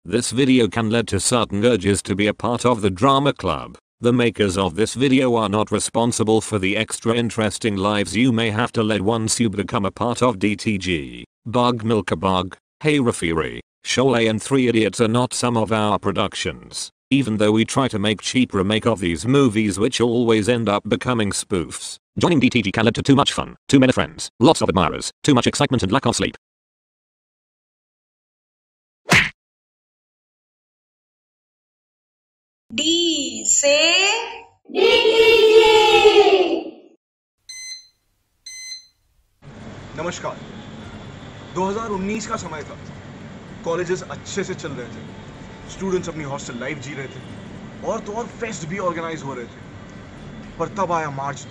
This video can lead to certain urges to be a part of the drama club. The makers of this video are not responsible for the extra interesting lives you may have to lead once you become a part of DTG. Bug Milka Bug, Hey Rafiri, Sholay and Three Idiots are not some of our productions, even though we try to make cheap remake of these movies which always end up becoming spoofs. Joining DTG can lead to too much fun, too many friends, lots of admirers, too much excitement and lack of sleep. D से नमस्कार। 2019 का समय था। Colleges अच्छे से चल रहे थे, स्टूडेंट्स अपनी हॉस्टल लाइफ जी रहे थे और तो और फेस्ट भी ऑर्गेनाइज हो रहे थे। पर तब आया मार्च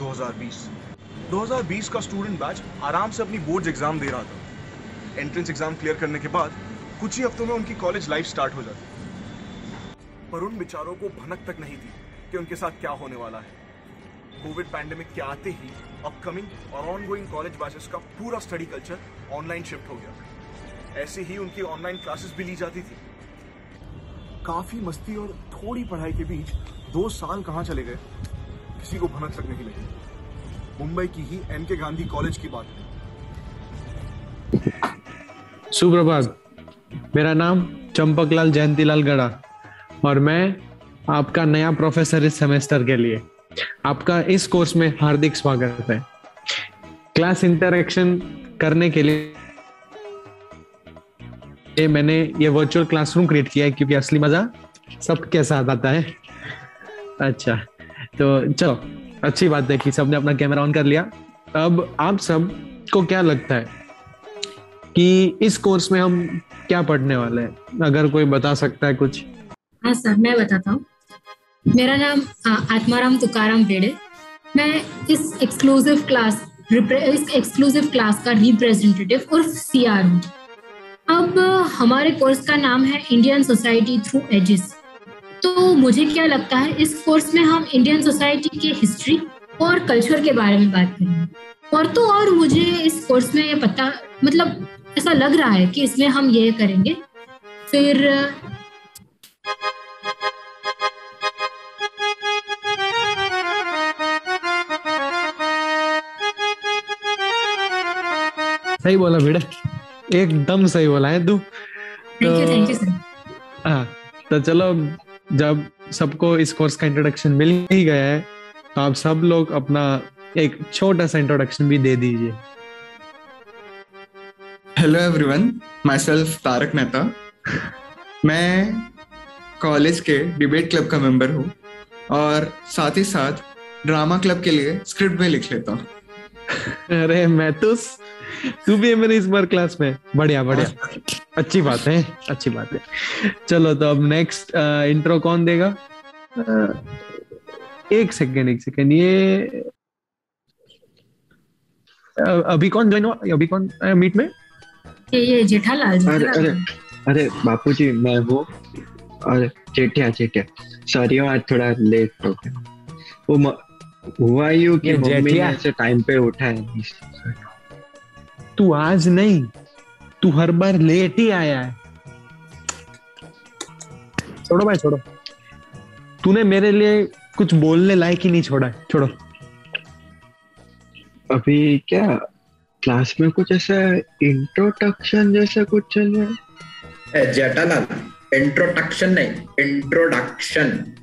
2020 का स्टूडेंट बैच आराम से अपनी बोर्ड्स एग्जाम दे रहा था। एंट्रेंस एग्जाम क्लियर करने के बाद कुछ ही हफ्तों में उनकी कॉलेज लाइफ स्टार्ट हो जाती। पर उन बेचारों को भनक तक नहीं थी कि उनके साथ क्या होने वाला है। कोविड पैंडेमिक के आते ही अपकमिंग और ऑनगोइंग कॉलेज बैचेस का पूरा स्टडी कल्चर ऑनलाइन शिफ्ट हो गया। ऐसे ही उनकी ऑनलाइन क्लासेस भी ली जाती थी। काफी मस्ती और थोड़ी पढ़ाई के बीच 2 साल कहाँ चले गए किसी को भनक तक नहीं लगी। मुंबई की ही एन के गांधी कॉलेज की बात है। सुप्रभात, मेरा नाम चंपकलाल जयंतीलाल गड़ा और मैं आपका नया प्रोफेसर इस सेमेस्टर के लिए आपका इस कोर्स में हार्दिक स्वागत है। क्लास इंटरेक्शन करने के लिए मैंने ये वर्चुअल क्लासरूम क्रिएट किया है क्योंकि असली मजा सबके साथ आता है। अच्छा, तो चलो, अच्छी बात है कि सबने अपना कैमरा ऑन कर लिया। अब आप सब को क्या लगता है कि इस कोर्स में हम क्या पढ़ने वाले हैं? अगर कोई बता सकता है कुछ। हाँ सर, मैं बताता हूँ। मेरा नाम आत्माराम तुकाराम बेड़े। मैं इस एक्सक्लूसिव क्लास का रिप्रेजेंटेटिव और सीआर हूँ। अब हमारे कोर्स का नाम है इंडियन सोसाइटी थ्रू एजेस। तो मुझे क्या लगता है, इस कोर्स में हम इंडियन सोसाइटी के हिस्ट्री और कल्चर के बारे में बात करेंगे। और तो और मुझे इस कोर्स में ये पता, मतलब ऐसा लग रहा है कि इसमें हम ये करेंगे। फिर सही बोला बेटा, एकदम सही बोला है तू। Thank you sir. हाँ, तो चलो, जब सबको इस कोर्स का इंट्रोडक्शन मिल ही गया है तो आप सब लोग अपना एक छोटा सा इंट्रोडक्शन भी दे दीजिए। Hello everyone, myself Tarak Mehta. मैं कॉलेज के डिबेट क्लब का मेंबर हूँ और साथ ही साथ ड्रामा क्लब के लिए स्क्रिप्ट भी लिख लेता हूँ। अरे मैथुस, तू भी है मेरे इस बार क्लास में। बढ़िया बढ़िया, अच्छी बात है, अच्छी बात है। चलो, तो अब नेक्स्ट इंट्रो कौन देगा? एक सेकेंड, ये अभी कौन ज्वाइन हुआ? अभी कौन मीट में? ये जेठालाल। अरे बापूजी, मैं हूँ। और चेटिया सॉरी, आज थोड़ा लेट हो गया। वो हुआ यूं कि मम्मी ने ऐसे टाइम पे उठा है। तू आज नहीं, तू हर बार लेट ही आया है। छोड़ो भाई, छोड़ो। तूने मेरे लिए कुछ बोलने लायक ही नहीं छोड़ा है। छोड़ो। अभी क्या क्लास में कुछ ऐसा इंट्रोडक्शन जैसा कुछ चल रहा है? जेठालाल, इंट्रोडक्शन नहीं, इंट्रोडक्शन।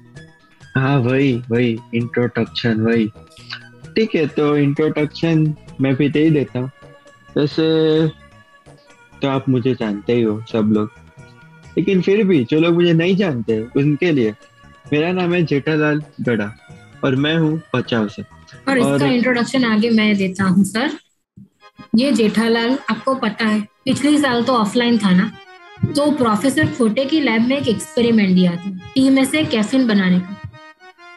हाँ, वही इंट्रोडक्शन, वही। ठीक है, तो इंट्रोडक्शन मैं भी दे ही देता हूँ। वैसे तो आप मुझे जानते ही हो सब लोग, लेकिन फिर भी जो लोग मुझे नहीं जानते उनके लिए, मेरा नाम है जेठालाल गड़ा और मैं हूँ बचाव से। और इसका इंट्रोडक्शन आगे मैं देता हूँ सर। ये जेठालाल, आपको पता है पिछले साल तो ऑफलाइन था ना, तो प्रोफेसर खोटे की लैब में एक एक्सपेरिमेंट दिया था टी में से कैफीन बनाने का।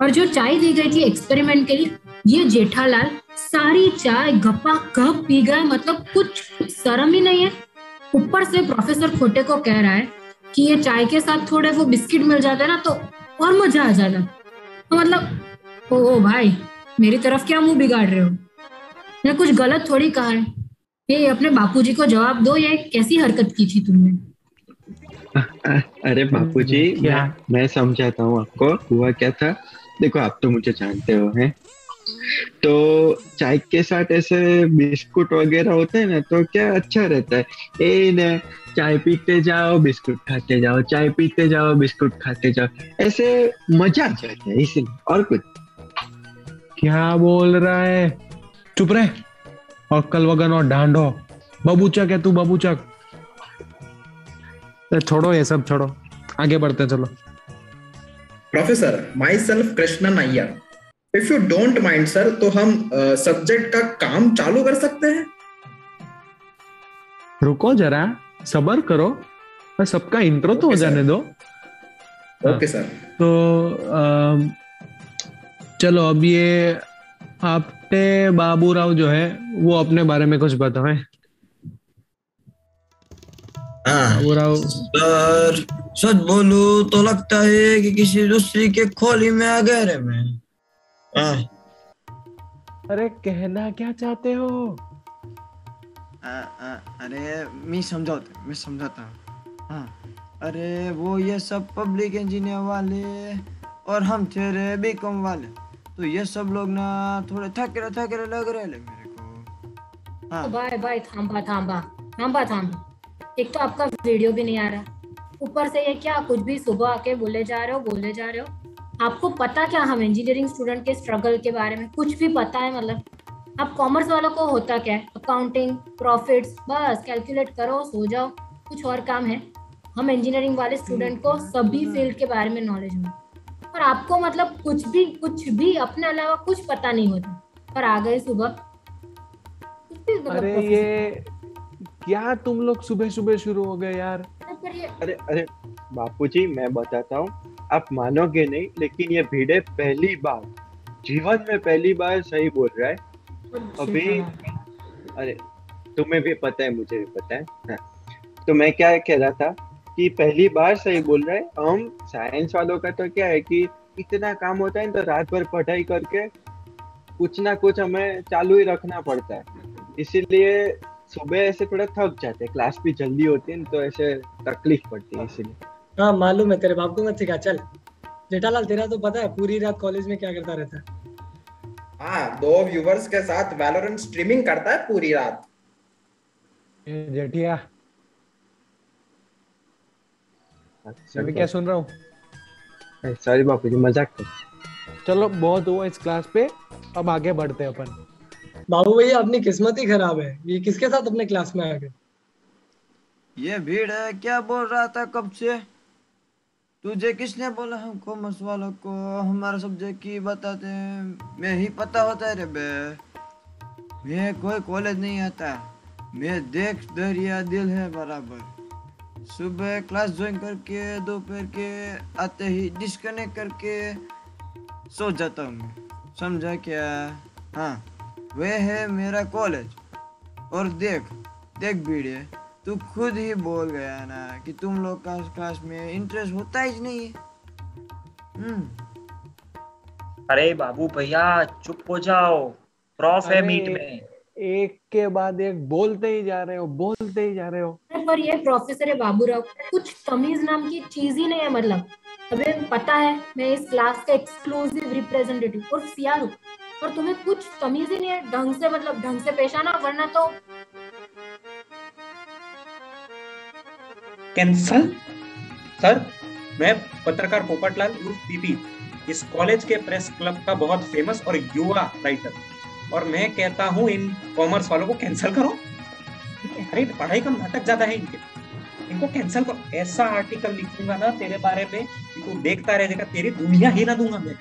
और जो चाय दी गई थी एक्सपेरिमेंट के लिए, ये जेठालाल सारी चाय गप्पा गप पी गया। मतलब कुछ शर्म ही नहीं है। ऊपर से प्रोफेसर खोटे को कह रहा है कि ये चाय के साथ थोड़े वो बिस्किट मिल जाते ना तो और मजा आ जाता। तो मतलब ओ भाई, मेरी तरफ क्या मुंह बिगाड़ रहे हो? मैंने कुछ गलत थोड़ी कहा है। ये अपने बापूजी को जवाब दो, ये कैसी हरकत की थी तुमने? अरे बापूजी, क्या? मैं समझाता हूँ आपको हुआ क्या था। देखो, आप तो मुझे जानते हो हैं। तो चाय के साथ ऐसे बिस्कुट वगैरह होते हैं ना, तो क्या अच्छा रहता है। ए न, चाय पीते जाओ बिस्कुट खाते जाओ, चाय पीते जाओ बिस्कुट खाते जाओ, ऐसे मजा आ जाता है इसलिए, और कुछ। क्या बोल रहा है? चुप रहे। और कल वगन और डांडो। बबूचक है तू, बबूचक। छोड़ो ये सब, छोड़ो, आगे बढ़ते हैं, चलो। Professor, my self Krishnan Iyer. If you don't mind sir, तो हम सब्जेक्ट का काम चालू कर सकते हैं। रुको जरा, सबर करो, मैं सबका इंट्रो तो हो ओके सर। जाने दो। हाँ, ओके सर। तो चलो अब ये आपने बाबूराव जो है वो अपने बारे में कुछ बताएं। हाँ बाबूराव। सर, सच बोलूं तो लगता है कि किसी दूसरी के खोली में आ गहरे में। हाँ। अरे कहना क्या चाहते हो? अरे मैं समझाता हूँ। हाँ, अरे वो ये सब पब्लिक इंजीनियर वाले और हम थे बीकॉम वाले, तो ये सब लोग ना थोड़े थकरे लग रहे मेरे को। हाँ। भाई भाई थांबा थांबा थांबा थांबा। एक तो आपका वीडियो भी नहीं आ रहा, ऊपर से ये क्या कुछ भी सुबह आके बोले जा रहे हो। आपको पता क्या हम इंजीनियरिंग स्टूडेंट के स्ट्रगल के बारे में कुछ भी पता है? मतलब आप कॉमर्स वालों को होता क्या है, अकाउंटिंग, प्रॉफिट्स, बस कैलकुलेट करो सो जाओ, कुछ और काम है? हम इंजीनियरिंग वाले स्टूडेंट को सभी फील्ड के बारे में नॉलेज है, और आपको मतलब कुछ भी अपने अलावा कुछ पता नहीं होता, और आ गए सुबह कुछ भी मतलब अरे प्रोफेसर। ये क्या तुम लोग सुबह सुबह शुरू हो गए यार? पर ये अरे अरे बापूजी, मैं बताता हूँ, आप मानोगे नहीं, लेकिन ये भिड़े पहली बार, जीवन में पहली बार सही बोल रहा है अभी। अरे तुम्हें भी पता है, मुझे भी पता है। हाँ। तो मैं क्या कह रहा था कि पहली बार सही बोल रहा है। हम साइंस वालों का तो क्या है कि इतना काम होता है तो रात भर पढ़ाई करके कुछ ना कुछ हमें चालू ही रखना पड़ता है, इसीलिए सुबह ऐसे थोड़ा थक जाते हैं। क्लास भी जल्दी होती है तो ऐसे तकलीफ पड़ती है, इसीलिए। हाँ मालूम है, तेरे बाप को मत सिखा। चल जेठालाल, तेरा तो पता है पूरी रात कॉलेज में क्या करता रहता है। हाँ, 2 व्यूवर्स के साथ वैलोरेंट स्ट्रीमिंग करता है पूरी रात। ये जेठिया, मैं क्या सुन रहा हूँ? सॉरी बापूजी, मजाक कर। चलो बहुत हुआ इस क्लास पे, अब आगे बढ़ते हैं अपन। बाबू भैया, अपनी किस्मत ही खराब है, ये किसके साथ अपने क्लास में आ गए? ये भीड़ है, क्या बोल रहा था कब से? तुझे किसने बोला हम कॉमर्स वालों को हमारा सब्जेक्ट की बताते हैं? मैं ही पता होता है रे बे। मैं कोई कॉलेज नहीं आता, मैं देख दरिया दिल है बराबर। सुबह क्लास ज्वाइन करके दोपहर के आते ही डिस्कनेक्ट करके सो जाता हूँ मैं, समझा क्या? हाँ, वह है मेरा कॉलेज। और देख देख भीड़, तू खुद ही बोल गया ना कि तुम लोग का क्लास में इंटरेस्ट होता ही नहीं है। अरे बाबू भैया चुप हो जाओ, प्रॉफ है मीट में। एक के बाद एक बोलते ही जा रहे हो। पर ये प्रोफेसर है बाबूराव, कुछ तमीज नाम की चीज ही नहीं है। मतलब अबे पता है मैं इस क्लास का एक्सक्लूसिव रिप्रेजेंटेटिव और सीआर हूँ, और तुम्हें कुछ तमीज ही नहीं है ढंग से पेश आना, वरना तो कैंसल। सर, मैं पत्रकार पोपटलाल उर्फ पीपी, इस कॉलेज के प्रेस क्लब का बहुत फेमस और युवा राइटर, और मैं कहता हूँ इन कॉमर्स वालों को कैंसिल करो। अरे पढ़ाई का नाटक ज्यादा है इनको कैंसिल करो। ऐसा आर्टिकल लिखूंगा ना तेरे बारे में कि तू देखता रहेगा, तेरी दुनिया हिला दूंगा मैं।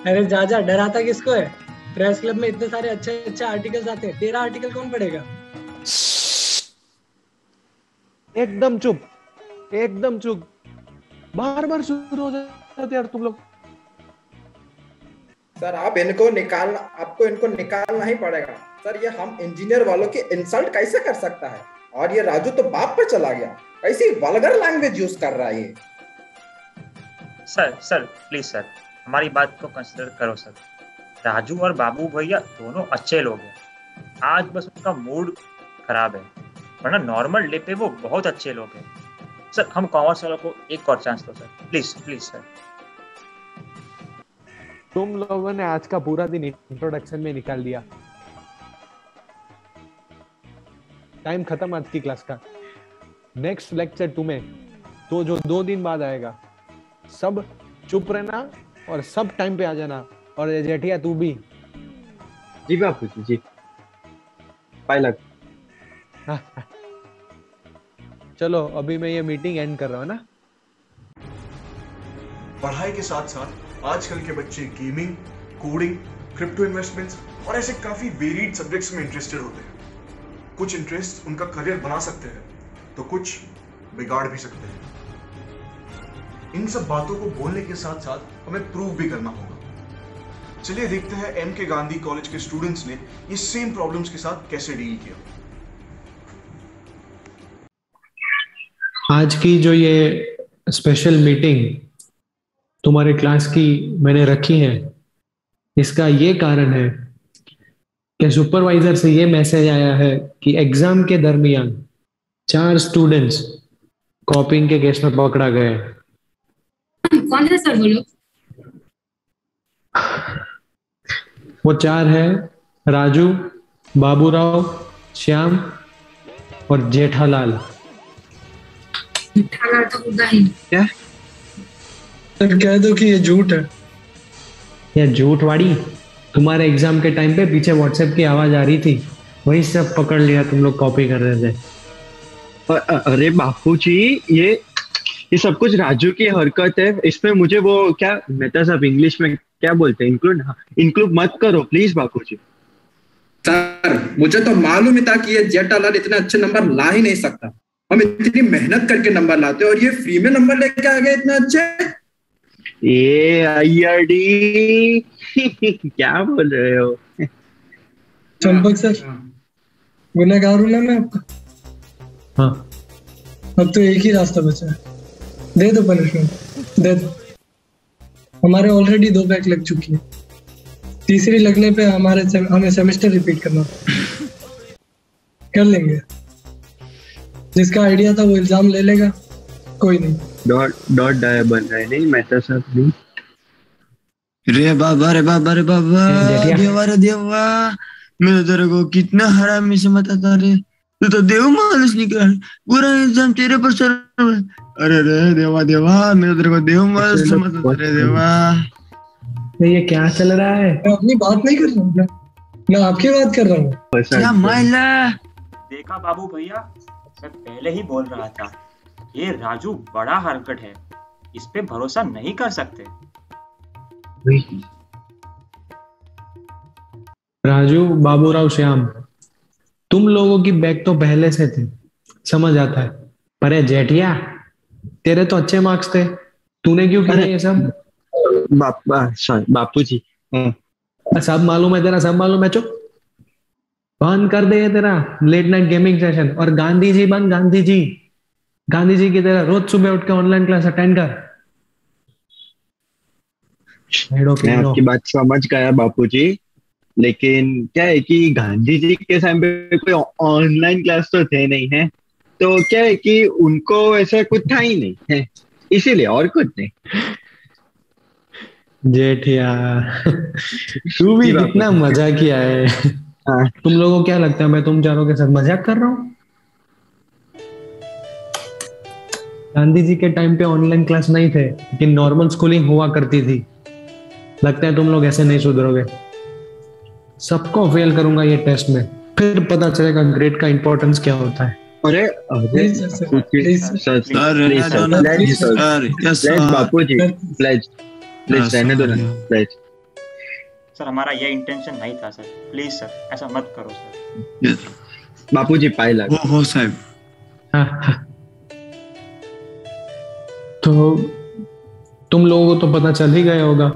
अरे जा डराता किसको है? प्रेस क्लब में इतने सारे अच्छे आर्टिकल्स आते हैं, तेरा आर्टिकल कौन पढ़ेगा? एकदम चुप, बार शुरू हो जाते यार तुम लोग। सर, आपको इनको निकालना ही पड़ेगा। सर, ये हम इंजीनियर वालों की इंसल्ट कैसे कर सकता है? और ये राजू तो बाप पर चला गया, कैसी वल्गर लैंग्वेज यूज कर रहा है ये। सर प्लीज सर, हमारी बात को कंसिडर करो सर। राजू और बाबू भैया दोनों अच्छे लोग हैं, आज बस उनका मूड खराब है, वरना नॉर्मल डे पे वो बहुत अच्छे लोग हैं। सर हम कॉमर्स वालों को एक और चांस दो सर, प्लीज प्लीज सर। तुम लोगों ने आज का पूरा दिन इंट्रोडक्शन में निकाल दिया। टाइम खत्म आज की क्लास का। नेक्स्ट लेक्चर तुम्हें तो जो 2 दिन बाद आएगा। सब चुप रहना और सब टाइम पे आ जाना। और जेठिया तू भी। जी बापूजी जी। पायलट। चलो अभी मैं ये मीटिंग एंड कर रहा हूँ ना। पढ़ाई के साथ साथ आजकल के बच्चे गेमिंग, कोडिंग, क्रिप्टो इन्वेस्टमेंट्स और ऐसे काफी वेरिड सब्जेक्ट्स में इंटरेस्टेड होते हैं। कुछ इंटरेस्ट उनका करियर बना सकते हैं तो कुछ बिगाड़ भी सकते हैं। इन सब बातों को बोलने के साथ साथ हमें प्रूव भी करना होगा। चलिए देखते हैं एम के गांधी कॉलेज के स्टूडेंट्स ने ये सेम प्रॉब्लम्स के साथ कैसे डील किया। आज की जो ये स्पेशल मीटिंग तुम्हारे क्लास की मैंने रखी है, इसका ये कारण है कि सुपरवाइजर से ये मैसेज आया है कि एग्जाम के दरमियान 4 स्टूडेंट्स कॉपिंग के केस में पकड़ा गए। कौन है सर वो लोग? वो 4 है राजू, बाबूराव, श्याम और जेठालाल। जेठालाल तो होगा ही। क्या सर कह दो कि ये झूठ है। या झूठ वाड़ी? तुम्हारे एग्जाम के टाइम पे पीछे व्हाट्सएप की आवाज आ रही थी, वही सब पकड़ लिया तुम लोग कॉपी कर रहे थे। अरे बापूजी ये सब कुछ राजू की हरकत है। इसमें मुझे वो क्या मेहता साहब इंग्लिश में क्या बोलते हैं, इंक्लूड मत करो प्लीज बापूजी। सर मुझे तो मालूम ही था कि ये जेठालाल इतने अच्छे नंबर ला ही नहीं सकता। हम इतनी मेहनत करके नंबर लाते और ये फ्री में नंबर लेके आ गए इतने अच्छे। ये आईआरडी क्या बोल रहे हो? चंपक सर गुनहगार हूं ना मैं आपका। हाँ अब तो एक ही रास्ता बचा है, दे दो पनिशमेंट, दे दो। हमारे ऑलरेडी 2 बैक लग चुकी है, तीसरी लगने पे हमें सेमेस्टर रिपीट करना कर लेंगे। जिसका आइडिया था वो इल्जाम ले लेगा, कोई नहीं। डॉट डाया बन रहा है नहीं मेहता साहब नहीं। रे बाबा देवा रे देवा, मैं तेरे को कितना हरामी समझता रे। तू तो देव मानुस निकला, पूरा एग्जाम तेरे पर सर। अरे रे देवा मैं तेरे को देव मानुस समझता रे देवा। ये क्या चल रहा है? मैं अपनी बात नहीं कर रहा हूँ, मैं आपकी बात कर रहा हूँ। क्या माइला? देखा बाबू भैया, मैं पहले ही बोल रहा था ये राजू बड़ा हरकत है, इस पे भरोसा नहीं कर सकते। राजू, बाबूराव, श्याम, तुम लोगों की बैग तो पहले से थी, समझ आता है। पर ये जेठिया, तेरे तो अच्छे मार्क्स थे, तूने क्यों किया ये सब? बापूजी सब मालूम है तेरा, सब मालूम है। चुप, बंद कर दे ये तेरा लेट नाइट गेमिंग सेशन। और गांधी जी बन, गांधी जी की तरह रोज सुबह उठ के ऑनलाइन क्लास अटेंड कर। मैं आपकी बात समझ गया बापूजी, लेकिन क्या है कि गांधी जी के टाइम पे कोई ऑनलाइन क्लास तो थे नहीं है, तो क्या है कि उनको ऐसा कुछ था ही नहीं है, इसीलिए, और कुछ नहीं। जेठिया तू भी कितना मजा किया है। हाँ। तुम लोगों को क्या लगता है मैं तुम चारों के साथ मजाक कर रहा हूँ? गांधी जी के टाइम पे ऑनलाइन क्लास नहीं थे, लेकिन नॉर्मल स्कूलिंग हुआ करती थी। लगता है तुम लोग ऐसे नहीं सुधरोगे। सबको फेल करूंगा ये टेस्ट में, फिर पता चलेगा ग्रेड का इंपॉर्टेंस क्या होता है। अरे बापूजी प्लीज रहने दो ना प्लीज। सर हमारा ये इंटेंशन नहीं था सर, प्लीज सर ऐसा मत करो सर। बापूजी पायलट हो साहब। तो तुम लोगों को तो पता चल ही गया होगा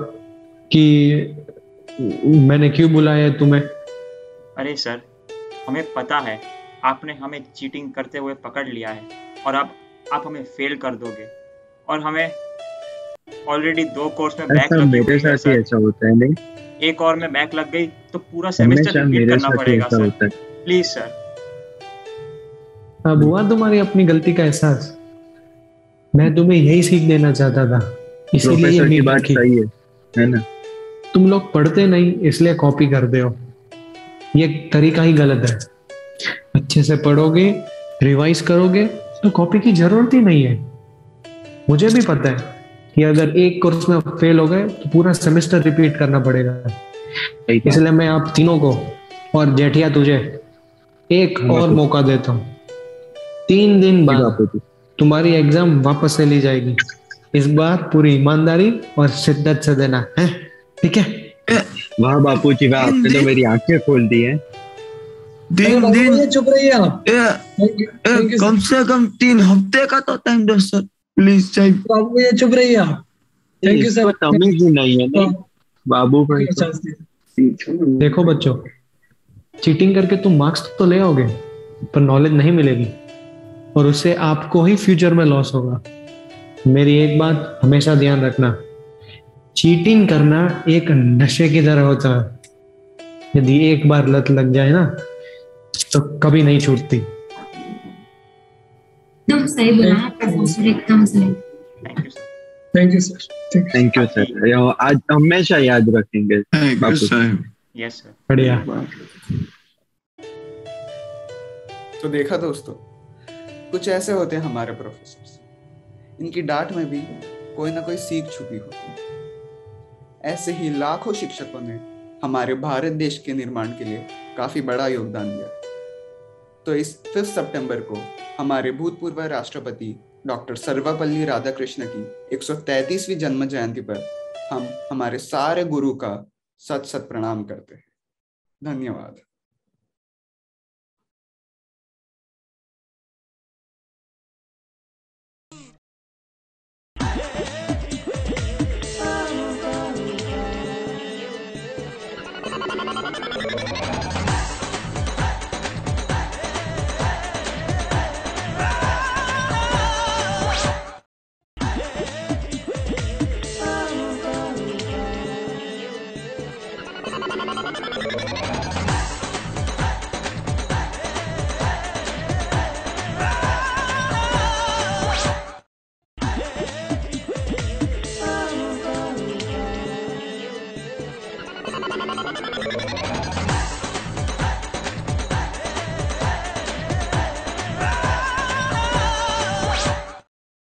कि मैंने क्यों बुलाया है तुम्हें। अरे सर हमें पता है आपने हमें चीटिंग करते हुए पकड़ लिया है और अब आप हमें फेल कर दोगे, और हमें ऑलरेडी 2 कोर्स में बैक लग गई है सर। ऐसा होता है नहीं, एक और में बैक लग गई तो पूरा सेमेस्टर रिपीट करना पड़ेगा सर, प्लीज सर। अब हुआ तुम्हारी अपनी गलती का एहसास? मैं तुम्हें यही सीख देना चाहता था, इसीलिए ये प्रोफेसर की मीट बात रखी। सही है ना? तुम लोग पढ़ते नहीं इसलिए कॉपी करते हो, ये तरीका ही गलत है। अच्छे से पढ़ोगे, रिवाइज करोगे तो कॉपी की जरूरत ही नहीं है। मुझे भी पता है कि अगर एक कोर्स में फेल हो गए तो पूरा सेमेस्टर रिपीट करना पड़ेगा। इसलिए मैं आप तीनों को और जेठिया तुझे एक और मौका देता हूँ। 3 दिन बाद तुम्हारी एग्जाम वापस से ली जाएगी। इस बार पूरी ईमानदारी और शिद्दत से देना है, ठीक है? वाह बापूजी वाह, आपने तो मेरी आंखें खोल दी है। दिन चुप रहिए आप। कम से कम 3 हफ्ते का तो टाइम दो सर, प्लीज चाहिए। बाबू ये चुप रहिए आप। Thank you sir. तमीज ही नहीं है नहीं बाबू भाई। देखो बच्चों, चीटिंग करके तुम मार्क्स तो ले आओगे पर नॉलेज नहीं मिलेगी और उससे आपको ही फ्यूचर में लॉस होगा। मेरी एक बात हमेशा ध्यान रखना, चीटिंग करना एक नशे की तरह होता है। यदि एक बार लत लग जाए ना तो कभी नहीं छूटती। एकदम सही बोला प्रोफेसर, एकदम सही। Thank you sir. Thank you sir, आज हमेशा याद रखेंगे बापू। Yes sir. बढ़िया। तो देखा दोस्तों, कुछ ऐसे होते हैं हमारे प्रोफेसर्स, इनकी डांट में भी कोई ना कोई सीख छुपी होती है। ऐसे ही लाखों शिक्षकों ने हमारे भारत देश के निर्माण के लिए काफी बड़ा योगदान दिया। तो इस 5 सितंबर को हमारे भूतपूर्व राष्ट्रपति डॉक्टर सर्वपल्ली राधाकृष्ण की 133वीं जन्म जयंती पर हम हमारे सारे गुरु का सत सत प्रणाम करते हैं। धन्यवाद।